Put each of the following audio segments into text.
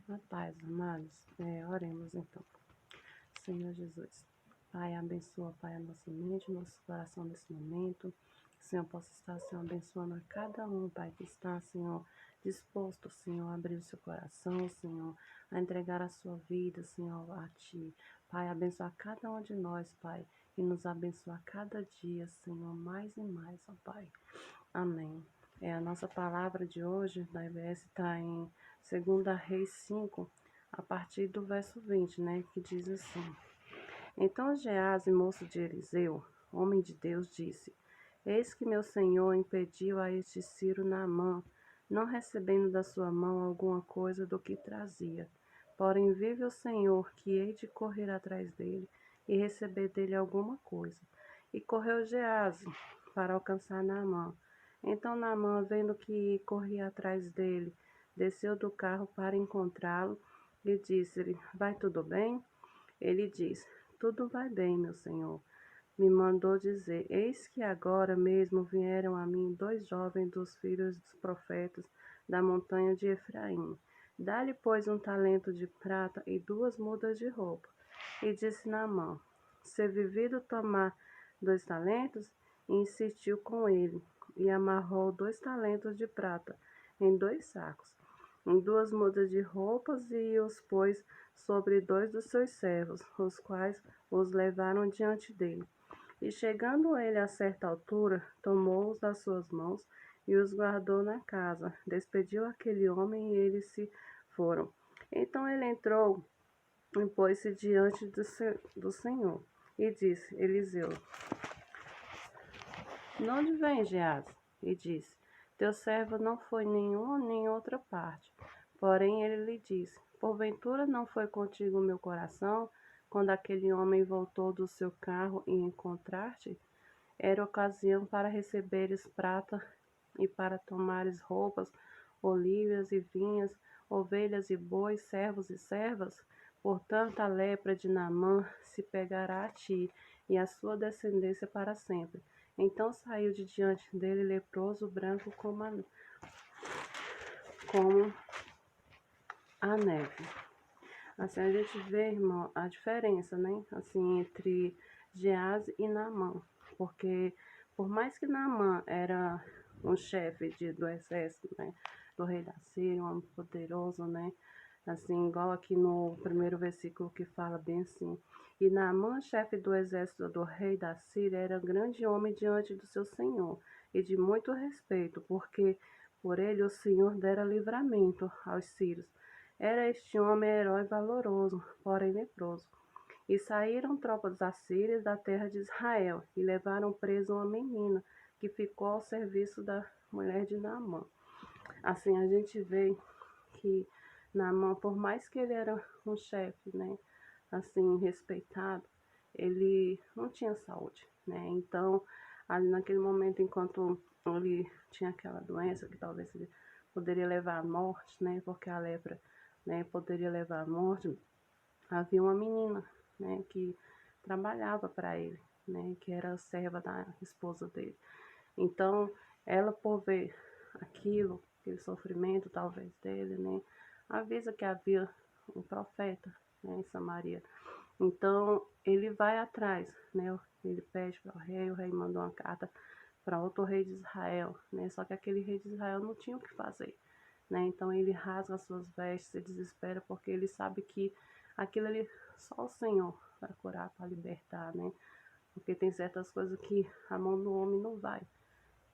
A paz, amados. Oremos então. Senhor Jesus, Pai, abençoa, Pai, a nossa mente, nosso coração nesse momento. Que o Senhor possa estar, Senhor, abençoando a cada um, Pai, que está, Senhor, disposto, Senhor, a abrir o seu coração, Senhor, a entregar a sua vida, Senhor, a Ti. Pai, abençoa cada um de nós, Pai, e nos abençoa cada dia, Senhor, mais e mais, ó Pai. Amém. A nossa palavra de hoje da IBS está em 2 Reis 5, a partir do verso 20, né? Que diz assim: Então Geazi, moço de Eliseu, homem de Deus, disse: Eis que meu senhor impediu a este Ciro Naamã, não recebendo da sua mão alguma coisa do que trazia. Porém, vive o Senhor, que hei de correr atrás dele e receber dele alguma coisa. E correu Geazi para alcançar Naamã. Então Naamã, vendo que corria atrás dele, desceu do carro para encontrá-lo e disse-lhe: Vai tudo bem? Ele disse: Tudo vai bem, meu senhor. Me mandou dizer: Eis que agora mesmo vieram a mim 2 jovens dos filhos dos profetas da montanha de Efraim. Dá-lhe, pois, 1 talento de prata e 2 mudas de roupa. E disse Naamã: Se vivido tomar 2 talentos, e insistiu com ele, e amarrou 2 talentos de prata em 2 sacos, em 2 mudas de roupas, e os pôs sobre 2 dos seus servos, os quais os levaram diante dele. E chegando ele a certa altura, tomou-os das suas mãos e os guardou na casa. Despediu aquele homem e eles se foram. Então ele entrou e pôs-se diante do Senhor e disse: Eliseu, de onde vem, Geazi? E disse: Teu servo não foi nenhuma nem outra parte. Porém ele lhe disse: Porventura não foi contigo o meu coração, quando aquele homem voltou do seu carro e encontrar-te? Era ocasião para receberes prata e para tomares roupas, olivas e vinhas, ovelhas e bois, servos e servas? Portanto, a lepra de Naamã se pegará a ti e a sua descendência para sempre. Então saiu de diante dele leproso, branco como a neve. Assim a gente vê, irmão, a diferença, né? Assim, entre Geazi e Naamã. Porque por mais que Naamã era um chefe do exército, né? Do rei da Síria, um homem poderoso, né? Assim, igual aqui no primeiro versículo que fala bem assim. E Naamã, chefe do exército do rei da Síria, era grande homem diante do seu senhor, e de muito respeito, porque por ele o Senhor dera livramento aos sírios. Era este homem herói valoroso, porém leproso. E saíram tropas assírias da terra de Israel, e levaram preso uma menina, que ficou ao serviço da mulher de Naamã. Assim, a gente vê que Naamã, por mais que ele era um chefe, né, assim, respeitado, ele não tinha saúde, né? Então, ali naquele momento, enquanto ele tinha aquela doença que talvez ele poderia levar à morte, né, porque a lepra, né, poderia levar à morte, havia uma menina, né, que trabalhava para ele, né, que era a serva da esposa dele. Então, ela por ver aquilo, aquele sofrimento talvez dele, né, avisa que havia um profeta, né, em Samaria. Então, ele vai atrás, né, ele pede para o rei mandou uma carta para outro rei de Israel, né, só que aquele rei de Israel não tinha o que fazer, né, então ele rasga as suas vestes, se desespera, porque ele sabe que aquilo ali só o Senhor vai curar, para libertar, né, porque tem certas coisas que a mão do homem não vai,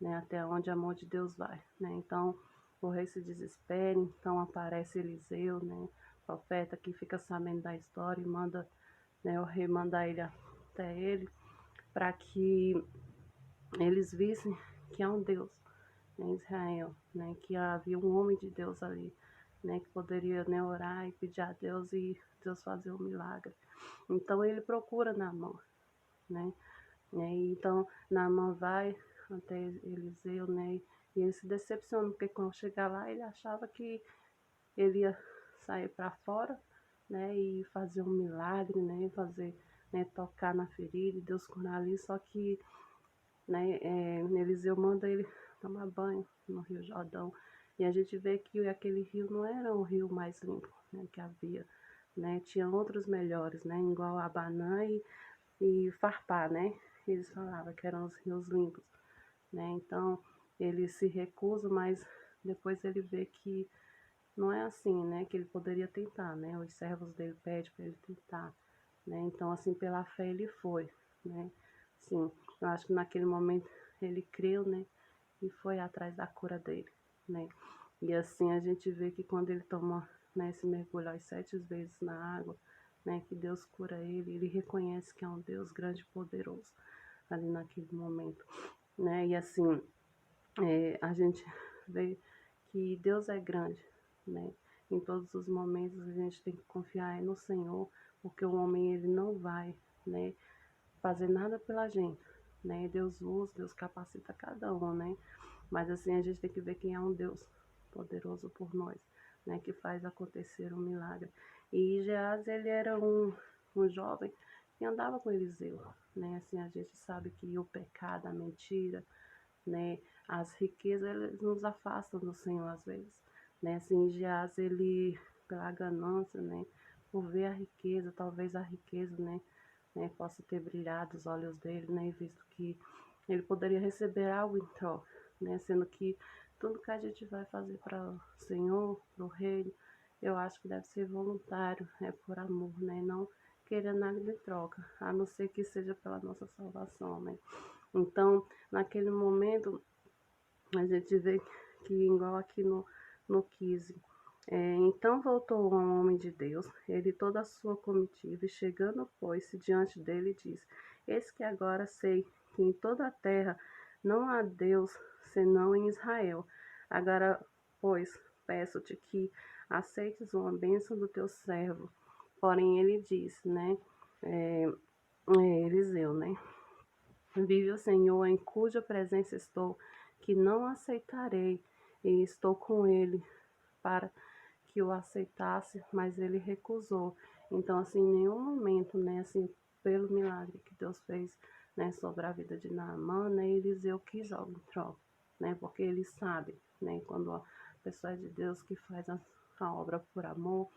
né, até onde a mão de Deus vai, né, então o rei se desespera, então aparece Eliseu, né, profeta que fica sabendo da história e manda, né, o rei manda ele até ele, para que eles vissem que há um Deus, né, em Israel, né, que havia um homem de Deus ali, né, que poderia, né, orar e pedir a Deus e Deus fazer um milagre. Então ele procura Naamã, né, então Naamã vai até Eliseu, né, e ele se decepciona, porque quando chegar lá ele achava que ele ia sair para fora, né, e fazer um milagre, né, fazer, né, tocar na ferida e Deus curar ali, só que, né, Eliseu manda ele tomar banho no Rio Jordão, E a gente vê que aquele rio não era o rio mais limpo, né, que havia, né? Tinha outros melhores, né? Igual Abanã e Farpá, né? Eles falavam que eram os rios limpos, né? Então, ele se recusa, mas depois ele vê que não é assim, né? Que ele poderia tentar, né? Os servos dele pedem para ele tentar, né? Então, assim, pela fé ele foi, né? Sim, eu acho que naquele momento ele creu, né? E foi atrás da cura dele, né? E assim a gente vê que quando ele toma, né, esse mergulho às 7 vezes na água, né? Que Deus cura ele, ele reconhece que é um Deus grande e poderoso ali naquele momento, né? E assim, a gente vê que Deus é grande, né? Em todos os momentos a gente tem que confiar no Senhor, porque o homem ele não vai, né, fazer nada pela gente, né? Deus usa, Deus capacita cada um, né? Mas assim a gente tem que ver quem é um Deus poderoso por nós, né? Que faz acontecer um milagre. E Geás, ele era um jovem que andava com Eliseu, né? Assim a gente sabe que o pecado, a mentira, né? As riquezas, elas nos afastam do Senhor às vezes, né? Assim, Geás, ele, pela ganância, né? Por ver a riqueza, talvez a riqueza, né? Possa ter brilhado os olhos dele, né? Visto que ele poderia receber algo em troca, né? Sendo que tudo que a gente vai fazer para o Senhor, para o Reino, eu acho que deve ser voluntário, é por amor, né? Não querer nada de troca, a não ser que seja pela nossa salvação, né? Então, naquele momento, a gente vê que, igual aqui no 15, então voltou o homem de Deus, ele e toda a sua comitiva, e chegando, pôs-se diante dele, e disse: Eis que agora sei que em toda a terra não há Deus senão em Israel. Agora, pois, peço-te que aceites uma bênção do teu servo. Porém, ele disse, né? É, Eliseu, né? Vive o Senhor em cuja presença estou, que não aceitarei, e estou com ele para que o aceitasse, mas ele recusou. Então, assim, em nenhum momento, né, assim, pelo milagre que Deus fez, né, sobre a vida de Naamã, né, Eliseu quis algo em troca, né, porque ele sabe, né, quando a pessoa é de Deus que faz a obra por amor,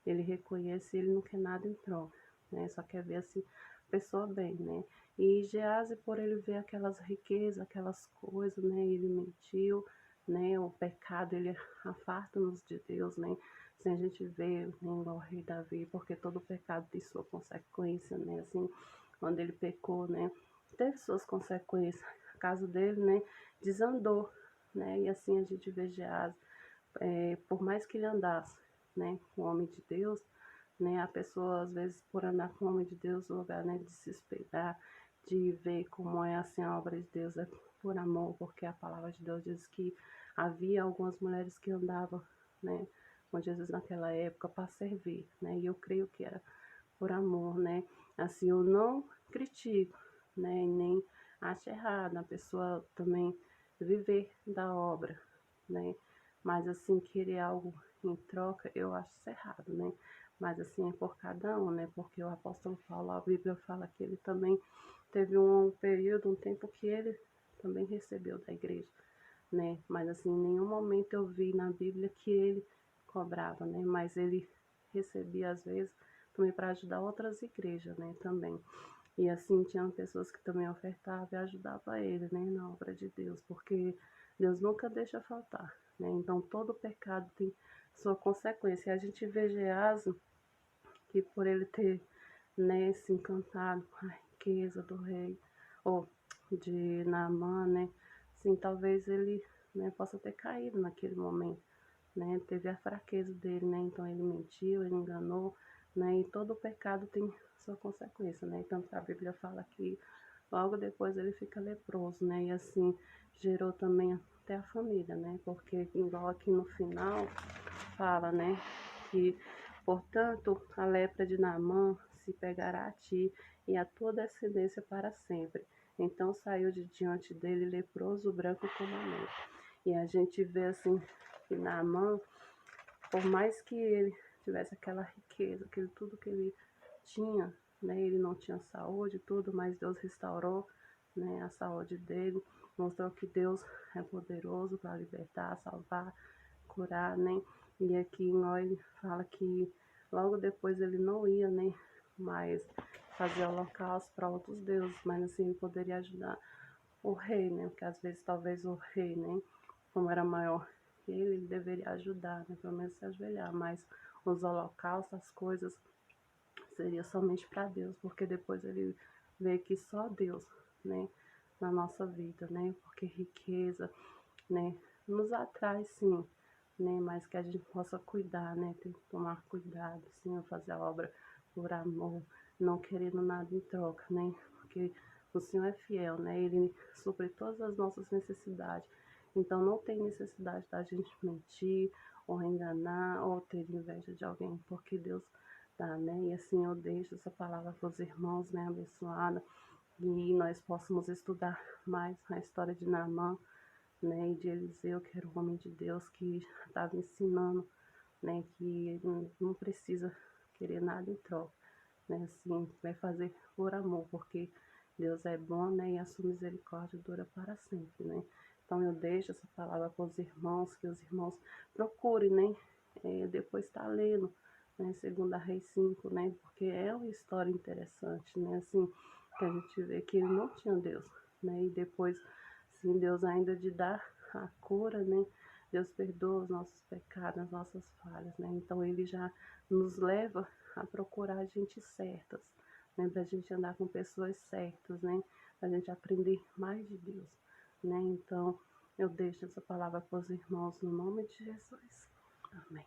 ele reconhece, ele não quer nada em troca, né? Só quer ver assim, a pessoa bem, né? E Geazi, por ele ver aquelas riquezas, aquelas coisas, né? Ele mentiu, né? O pecado, ele afasta-nos de Deus, né? Se a gente vê, né, igual o rei Davi, porque todo pecado tem sua consequência, né? Assim, quando ele pecou, né? Teve suas consequências. O caso dele, né? Desandou, né? E assim a gente vê Geazi, por mais que ele andasse, né, com o homem de Deus, né, a pessoa às vezes por andar com o homem de Deus, no lugar, né, de se espelhar, de ver como é assim a obra de Deus, é por amor, porque a palavra de Deus diz que havia algumas mulheres que andavam, né, com Jesus naquela época para servir, né, e eu creio que era por amor, né, assim, eu não critico, né, nem acho errado a pessoa também viver da obra, né, mas assim, querer algo em troca, eu acho isso errado, né? Mas assim, é por cada um, né? Porque o apóstolo Paulo, a Bíblia fala que ele também teve um período, um tempo que ele também recebeu da igreja, né? Mas assim, em nenhum momento eu vi na Bíblia que ele cobrava, né? Mas ele recebia às vezes também para ajudar outras igrejas, né? Também. E assim, tinham pessoas que também ofertavam e ajudavam ele, né? Na obra de Deus, porque Deus nunca deixa faltar, né? Então, todo pecado tem sua consequência. E a gente vê Geazi, que por ele ter, né, se encantado com a riqueza do rei, ou de Naamã, né? Assim, talvez ele, né, possa ter caído naquele momento, né? Teve a fraqueza dele, né? Então, ele mentiu, ele enganou, né? E todo pecado tem sua consequência, né? Tanto que a Bíblia fala que logo depois ele fica leproso, né? E assim, gerou também até a família, né? Porque igual aqui no final fala, né? Que, portanto, a lepra de Naamã se pegará a ti e a tua descendência para sempre. Então saiu de diante dele leproso, branco como a neve. E a gente vê assim que Naamã, por mais que ele tivesse aquela riqueza, aquele tudo que ele tinha, né? Ele não tinha saúde, tudo, mas Deus restaurou, né, a saúde dele, mostrou que Deus é poderoso para libertar, salvar, curar, né? E aqui em Ó, ele fala que logo depois ele não ia, né, mais fazer holocausto para outros deuses, mas assim ele poderia ajudar o rei, né? Porque às vezes talvez o rei, né, como era maior que ele deveria ajudar, né? Pelo menos se ajoelhar, mas os holocaustos, as coisas, seria somente para Deus, porque depois ele vê que só Deus, né, na nossa vida, né? Porque riqueza, né, nos atrai sim, né? Mas que a gente possa cuidar, né? Tem que tomar cuidado, sim, fazer a obra por amor, não querendo nada em troca, né? Porque o Senhor é fiel, né? Ele supre todas as nossas necessidades. Então não tem necessidade da gente mentir, ou enganar, ou ter inveja de alguém, porque Deus dá, né? E assim eu deixo essa palavra para os irmãos, né, abençoada, e nós possamos estudar mais a história de Naamã, né, e de Eliseu, que era o homem de Deus que estava ensinando, né, que não precisa querer nada em troca, né, assim, vai fazer por amor, porque Deus é bom, né, e a sua misericórdia dura para sempre, né. Então eu deixo essa palavra para os irmãos, que os irmãos procurem, né, depois tá lendo, né, 2 Reis 5, né, porque é uma história interessante, né, assim, que a gente vê que ele não tinha Deus, né, e depois, sim, Deus ainda de dar a cura, né, Deus perdoa os nossos pecados, as nossas falhas, né, então ele já nos leva a procurar gente certas, né, para a gente andar com pessoas certas, né, para a gente aprender mais de Deus, né, então eu deixo essa palavra para os irmãos no nome de Jesus, amém.